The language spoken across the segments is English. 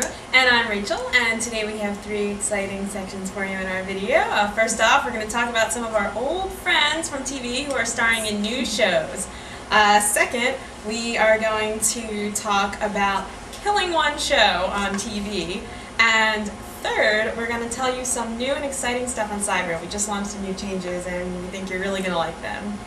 Kendra. And I'm Rachel, and today we have 3 exciting sections for you in our video. First off, we're going to talk about some of our old friends from TV who are starring in new shows. Second, we are going to talk about killing one show on TV. And third, we're going to tell you some new and exciting stuff on SideReel. We just launched some new changes, and we think you're really going to like them.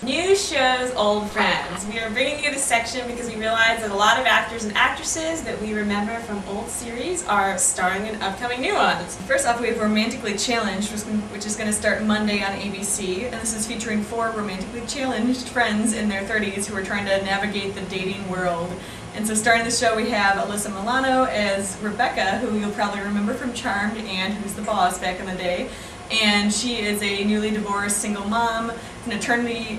New shows, old friends. We are bringing you this section because we realize that a lot of actors and actresses that we remember from old series are starring in upcoming new ones. First off, we have Romantically Challenged, which is going to start Monday on ABC, and this is featuring 4 romantically challenged friends in their 30s who are trying to navigate the dating world. And so starring the show we have Alyssa Milano as Rebecca, who you'll probably remember from Charmed and Who's the Boss back in the day. And she is a newly divorced single mom, an attorney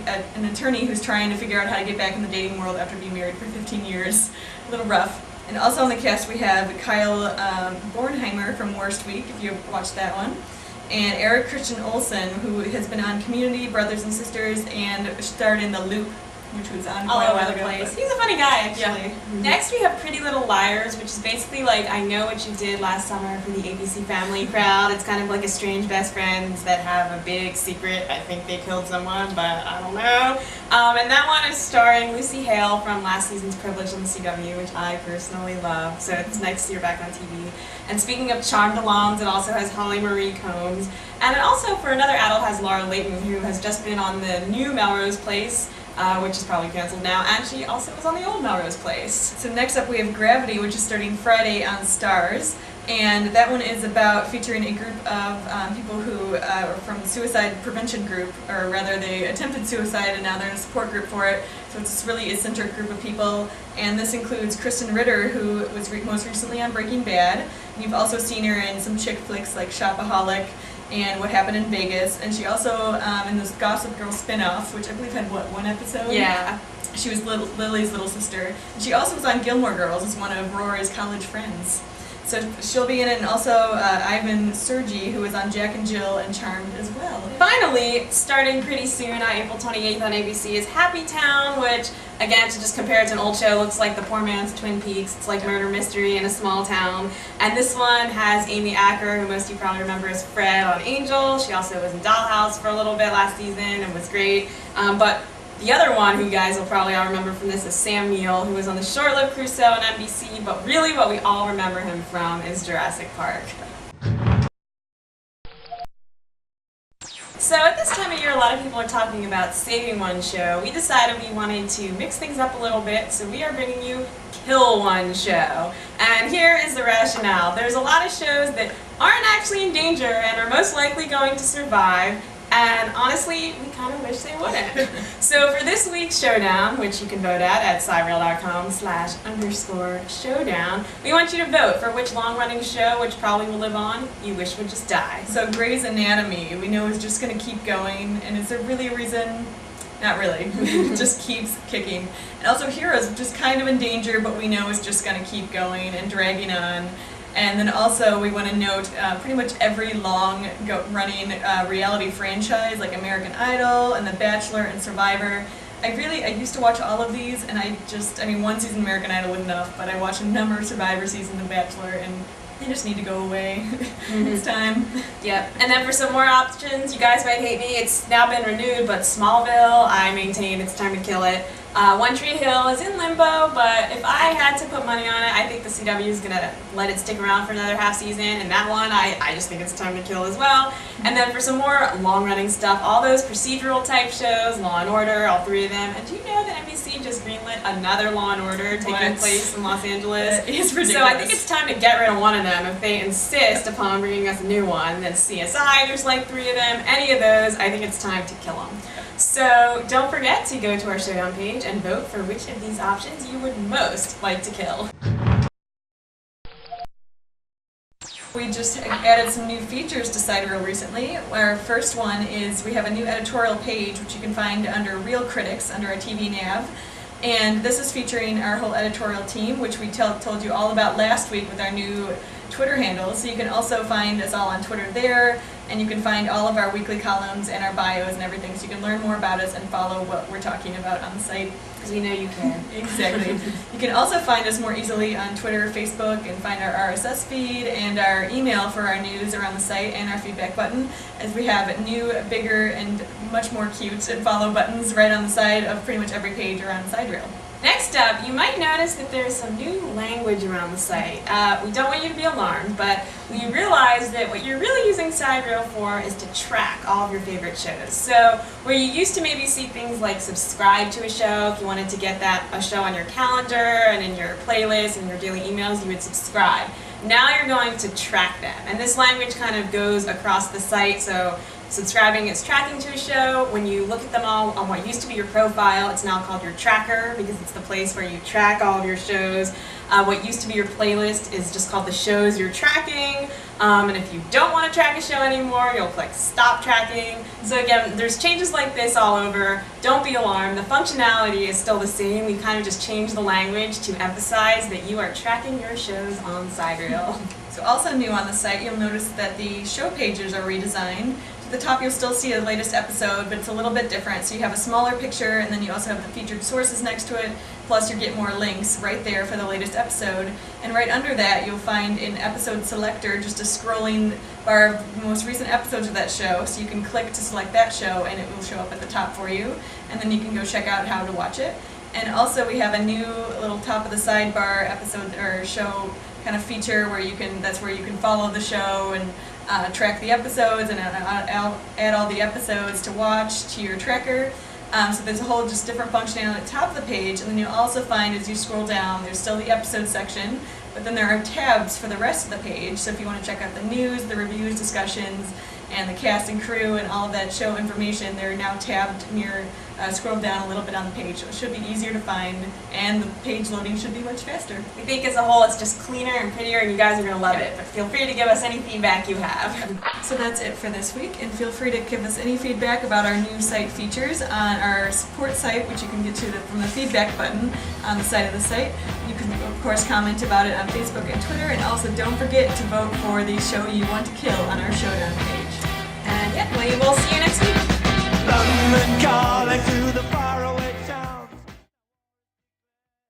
who's trying to figure out how to get back in the dating world after being married for 15 years. A little rough. And also on the cast we have Kyle Bornheimer from Worst Week, if you watched that one, and Eric Christian Olsen, who has been on Community, Brothers and Sisters, and starred in The Loop, which was on quite a while ago. He's a funny guy, actually. Yeah. Mm-hmm. Next we have Pretty Little Liars, which is basically like I Know What You Did Last Summer for the ABC Family crowd. It's kind of like a strange best friends that have a big secret. I think they killed someone, but I don't know. And that one is starring Lucy Hale from last season's Privilege on the CW, which I personally love. So it's nice to see her back on TV. And speaking of Charmed alums, it also has Holly Marie Combs. And it also, for another adult, has Laura Layton, who has just been on the new Melrose Place, which is probably canceled now, and she also was on the old Melrose Place. So next up we have Gravity, which is starting Friday on Starz, and that one is about featuring a group of people who are from the suicide prevention group, or rather they attempted suicide and now they're in a support group for it. So it's this really eccentric group of people, and this includes Kristen Ritter, who was most recently on Breaking Bad, and you've also seen her in some chick flicks like Shopaholic and What Happened in Vegas, and she also, in this Gossip Girl spin-off, which I believe had, what, 1 episode? Yeah. She was Lily's little sister. And she also was on Gilmore Girls as one of Rory's college friends. So she'll be in it, and also Ivan Sergi, who was on Jack and Jill and Charmed as well. Finally, starting pretty soon on April 28th on ABC is Happy Town, which, again, to just compare it to an old show, looks like the poor man's Twin Peaks. It's like murder mystery in a small town. And this one has Amy Acker, who most of you probably remember as Fred on Angel. She also was in Dollhouse for a little bit last season and was great. But the other one who you guys will probably all remember from this is Sam Neill, who was on the short-lived Crusoe on NBC, but really what we all remember him from is Jurassic Park. So at this time of year, a lot of people are talking about saving one show. We decided we wanted to mix things up a little bit, so we are bringing you Kill One Show. And here is the rationale. There's a lot of shows that aren't actually in danger and are most likely going to survive, and honestly, we kind of wish they wouldn't. So for this week's showdown, which you can vote at SideReel.com/_showdown, we want you to vote for which long-running show, which probably will live on, you wish would just die. So Grey's Anatomy, we know is just going to keep going, and is there really a reason? Not really. It just keeps kicking. And also Heroes, which is kind of in danger, but we know is just going to keep going and dragging on. And then also we want to note pretty much every long-running reality franchise like American Idol and The Bachelor and Survivor. I used to watch all of these, and I mean, one season of American Idol was enough, but I watched a number of Survivor seasons of The Bachelor, and they just need to go away. It's time. Yep. And then for some more options, you guys might hate me, it's now been renewed, but Smallville, I maintain it's time to kill it. One Tree Hill is in limbo, but if I had to put money on it, I think the CW is going to let it stick around for another half season, and that one, I just think it's time to kill as well. And then for some more long-running stuff, all those procedural type shows, Law & Order, all 3 of them, and do you know that NBC just greenlit another Law & Order taking place in Los Angeles? It's ridiculous. So I think it's time to get rid of one of them. If they insist upon bringing us a new one, then CSI, there's like 3 of them, any of those, I think it's time to kill them. So don't forget to go to our Showdown page and vote for which of these options you would most like to kill. We just added some new features to SideReel recently. Our first one is we have a new editorial page which you can find under Real Critics under our TV nav. And this is featuring our whole editorial team, which we told you all about last week with our new Twitter handle, so you can also find us all on Twitter there, and you can find all of our weekly columns and our bios and everything, so you can learn more about us and follow what we're talking about on the site. Because we know you can. Exactly. You can also find us more easily on Twitter, Facebook, and find our RSS feed and our email for our news around the site and our feedback button, as we have new, bigger, and much more cute follow buttons right on the side of pretty much every page around SideReel. Next up, you might notice that there's some new language around the site. We don't want you to be alarmed, but we realize that what you're really using SideReel for is to track all of your favorite shows. So where you used to maybe see things like subscribe to a show, if you wanted to get a show on your calendar and in your playlist and your daily emails, you would subscribe. Now you're going to track them. And this language kind of goes across the site. So subscribing is tracking to a show. When you look at them all on what used to be your profile, it's now called your tracker because it's the place where you track all of your shows. What used to be your playlist is just called the shows you're tracking. And if you don't want to track a show anymore, you'll click stop tracking. So again, there's changes like this all over. Don't be alarmed. The functionality is still the same. We kind of just changed the language to emphasize that you are tracking your shows on SideReel. So also new on the site, you'll notice that the show pages are redesigned. At the top you'll still see the latest episode, but it's a little bit different. So you have a smaller picture, and then you also have the featured sources next to it, plus you get more links right there for the latest episode. And right under that you'll find an episode selector, just a scrolling bar of the most recent episodes of that show. So you can click to select that show and it will show up at the top for you, and then you can go check out how to watch it. And also we have a new little top of the sidebar episode or show kind of feature where that's where you can follow the show and track the episodes and add all the episodes to watch to your tracker. So there's a whole just different functionality at the top of the page, and then you'll also find as you scroll down there's still the episode section, but then there are tabs for the rest of the page. So if you want to check out the news, the reviews, discussions, and the cast and crew and all of that show information, they're now tabbed near, scroll down a little bit on the page. So it should be easier to find, and the page loading should be much faster. We think as a whole it's just cleaner and prettier, and you guys are going to love it. But feel free to give us any feedback you have. So that's it for this week, and feel free to give us any feedback about our new site features on our support site, which you can get to from the feedback button on the side of the site. You can of course comment about it on Facebook and Twitter, and also don't forget to vote for the show you want to kill on our Showdown page. And yeah, we'll see you next week. London calling through the fire.